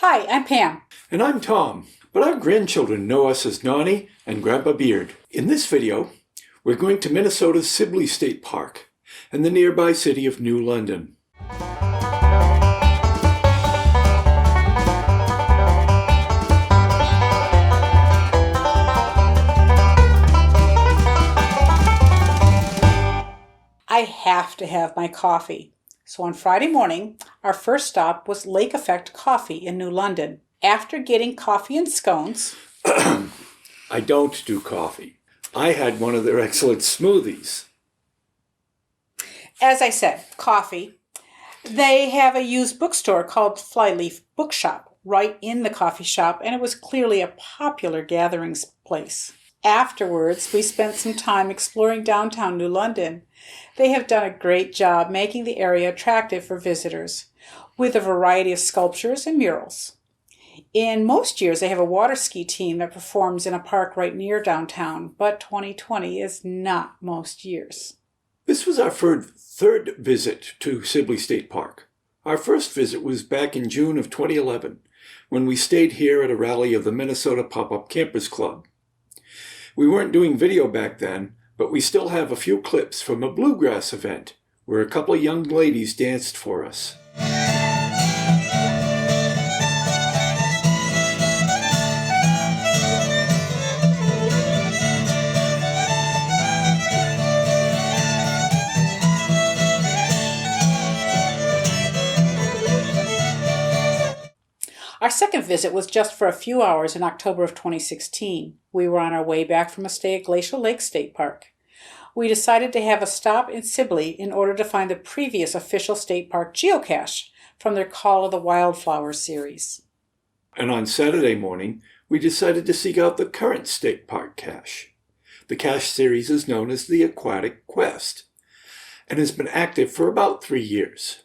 Hi, I'm Pam. And I'm Tom, but our grandchildren know us as Nonnie and Grandpa Beard. In this video, we're going to Minnesota's Sibley State Park and the nearby city of New London. I have to have my coffee. So on Friday morning, our first stop was Lake Effect Coffee in New London. After getting coffee and scones... I don't do coffee. I had one of their excellent smoothies. As I said, coffee. They have a used bookstore called Flyleaf Bookshop right in the coffee shop, and it was clearly a popular gatherings place. Afterwards, we spent some time exploring downtown New London. They have done a great job making the area attractive for visitors, with a variety of sculptures and murals. In most years, they have a water ski team that performs in a park right near downtown, but 2020 is not most years. This was our third visit to Sibley State Park. Our first visit was back in June of 2011, when we stayed here at a rally of the Minnesota Pop-Up Campers Club. We weren't doing video back then, but we still have a few clips from a bluegrass event where a couple of young ladies danced for us. Our second visit was just for a few hours in October of 2016. We were on our way back from a stay at Glacial Lake State Park. We decided to have a stop in Sibley in order to find the previous official state park geocache from their Call of the Wildflowers series. And on Saturday morning, we decided to seek out the current state park cache. The cache series is known as the Aquatic Quest and has been active for about 3 years.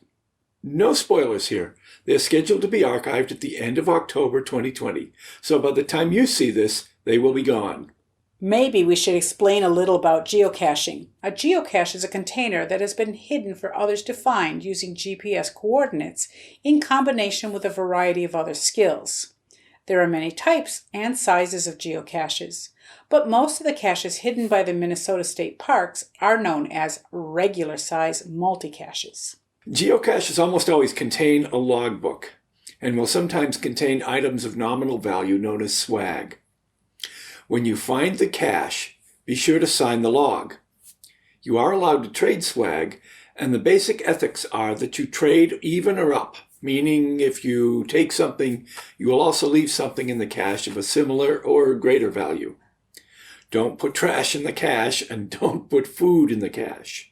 No spoilers here. They're scheduled to be archived at the end of October 2020, so by the time you see this, they will be gone. Maybe we should explain a little about geocaching. A geocache is a container that has been hidden for others to find using GPS coordinates in combination with a variety of other skills. There are many types and sizes of geocaches, but most of the caches hidden by the Minnesota State Parks are known as regular size multi-caches. Geocaches almost always contain a logbook and will sometimes contain items of nominal value known as swag. When you find the cache, be sure to sign the log. You are allowed to trade swag, and the basic ethics are that you trade even or up, meaning if you take something, you will also leave something in the cache of a similar or greater value. Don't put trash in the cache, and don't put food in the cache.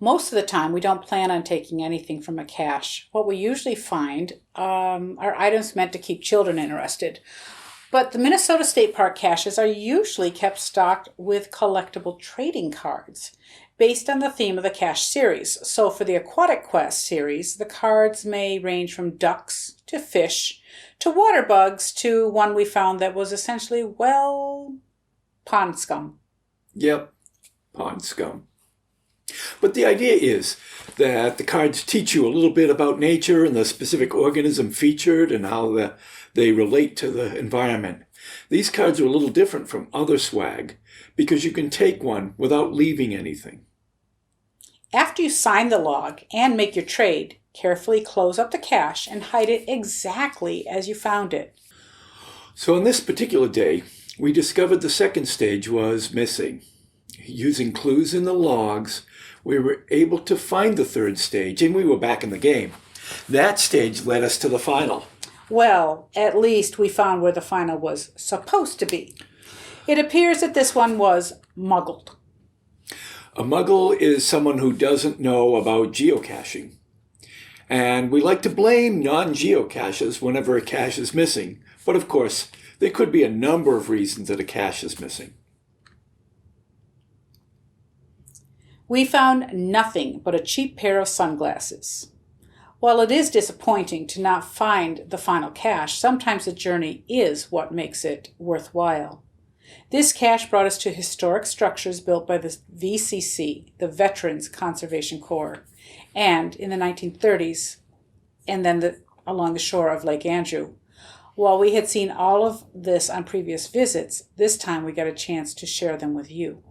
Most of the time, we don't plan on taking anything from a cache. What we usually find are items meant to keep children interested. But the Minnesota State Park caches are usually kept stocked with collectible trading cards based on the theme of the cache series. So for the Aquatic Quest series, the cards may range from ducks to fish to water bugs to one we found that was essentially, pond scum. Yep, pond scum. But the idea is that the cards teach you a little bit about nature and the specific organism featured and how they relate to the environment. These cards are a little different from other swag because you can take one without leaving anything. After you sign the log and make your trade, carefully close up the cache and hide it exactly as you found it. So on this particular day, we discovered the second stage was missing. Using clues in the logs, we were able to find the third stage, and we were back in the game. That stage led us to the final. Well, at least we found where the final was supposed to be. It appears that this one was muggled. A muggle is someone who doesn't know about geocaching. And we like to blame non-geocaches whenever a cache is missing. But of course, there could be a number of reasons that a cache is missing. We found nothing but a cheap pair of sunglasses. While it is disappointing to not find the final cache, sometimes the journey is what makes it worthwhile. This cache brought us to historic structures built by the VCC, the Veterans Conservation Corps, and in the 1930s, and then the along the shore of Lake Andrew. While we had seen all of this on previous visits, this time we got a chance to share them with you.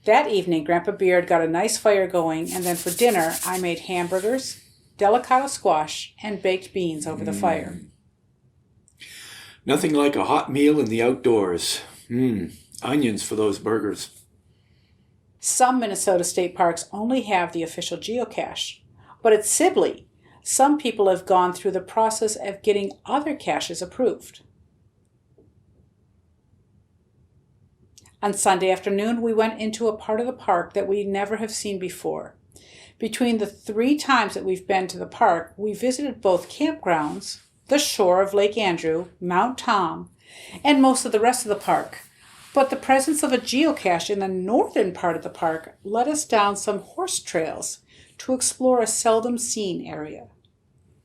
That evening, Grandpa Beard got a nice fire going, and then for dinner, I made hamburgers, delicata squash, and baked beans over the fire. Nothing like a hot meal in the outdoors. Onions for those burgers. Some Minnesota state parks only have the official geocache, but at Sibley, some people have gone through the process of getting other caches approved. On Sunday afternoon, we went into a part of the park that we never have seen before. Between the 3 times that we've been to the park, we visited both campgrounds, the shore of Lake Andrew, Mount Tom, and most of the rest of the park. But the presence of a geocache in the northern part of the park led us down some horse trails to explore a seldom seen area.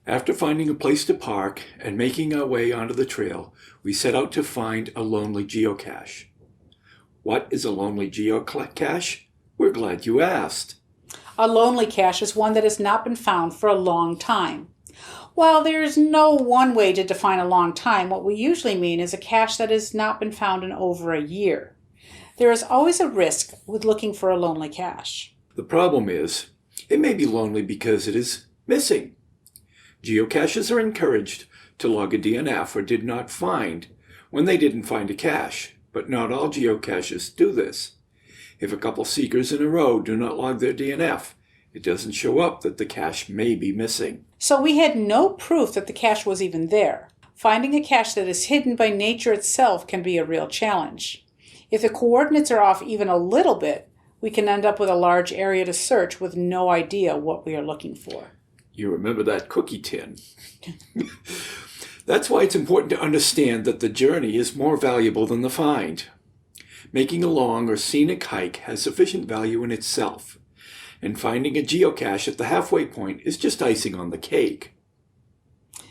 After finding a place to park and making our way onto the trail, we set out to find a lonely geocache. What is a lonely geocache? We're glad you asked. A lonely cache is one that has not been found for a long time. While there is no one way to define a long time, what we usually mean is a cache that has not been found in over a year. There is always a risk with looking for a lonely cache. The problem is, it may be lonely because it is missing. Geocaches are encouraged to log a DNF or did not find when they didn't find a cache, but not all geocaches do this. If a couple seekers in a row do not log their DNF, it doesn't show up that the cache may be missing. So we had no proof that the cache was even there. Finding a cache that is hidden by nature itself can be a real challenge. If the coordinates are off even a little bit, we can end up with a large area to search with no idea what we are looking for. You remember that cookie tin. That's why it's important to understand that the journey is more valuable than the find. Making a long or scenic hike has sufficient value in itself, and finding a geocache at the halfway point is just icing on the cake.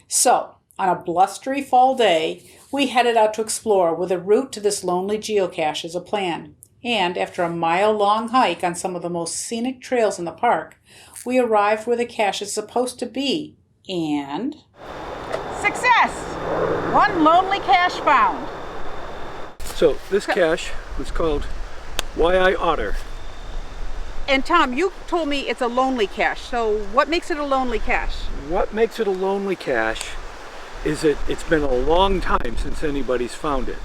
So, on a blustery fall day, we headed out to explore with a route to this lonely geocache as a plan. And after a mile-long hike on some of the most scenic trails in the park, we arrived where the cache is supposed to be, and... Success! One lonely cache found. So this cache was called Why Otter. And Tom, you told me it's a lonely cache, so what makes it a lonely cache? What makes it a lonely cache is it's been a long time since anybody's found it.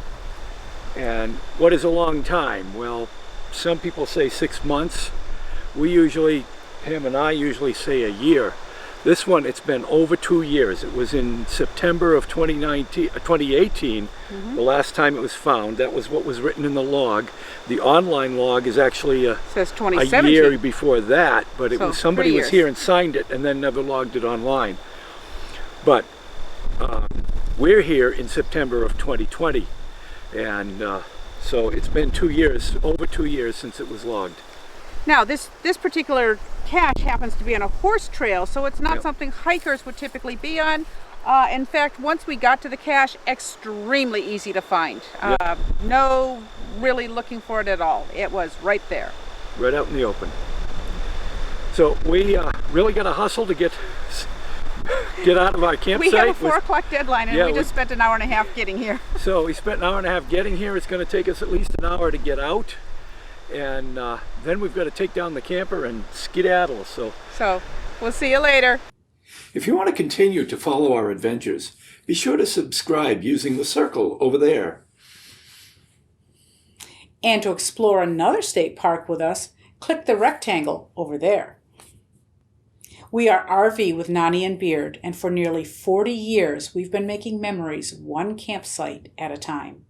And what is a long time? Well, some people say 6 months. Him and I usually say a year. This one, it's been over 2 years. It was in September of 2018, the last time it was found. That was what was written in the log. The online log is actually says a year before that, but it So was somebody 3 was years. here and signed it and then never logged it online. But we're here in September of 2020, and so it's been 2 years, over 2 years since it was logged. Now, this particular cache happens to be on a horse trail, so it's not something hikers would typically be on. In fact, once we got to the cache, extremely easy to find. No really looking for it at all. It was right there. Right out in the open. So we really got to hustle to get out of our campsite. We have a 4 o'clock deadline, and Yeah, we just spent an hour and a half getting here. So we spent an hour and a half getting here. It's going to take us at least an hour to get out. And then we've got to take down the camper and skedaddle. So we'll see you later. if you want to continue to follow our adventures, be sure to subscribe using the circle over there. And to explore another state park with us, click the rectangle over there. We are RV with Nani and Beard, and for nearly 40 years we've been making memories one campsite at a time.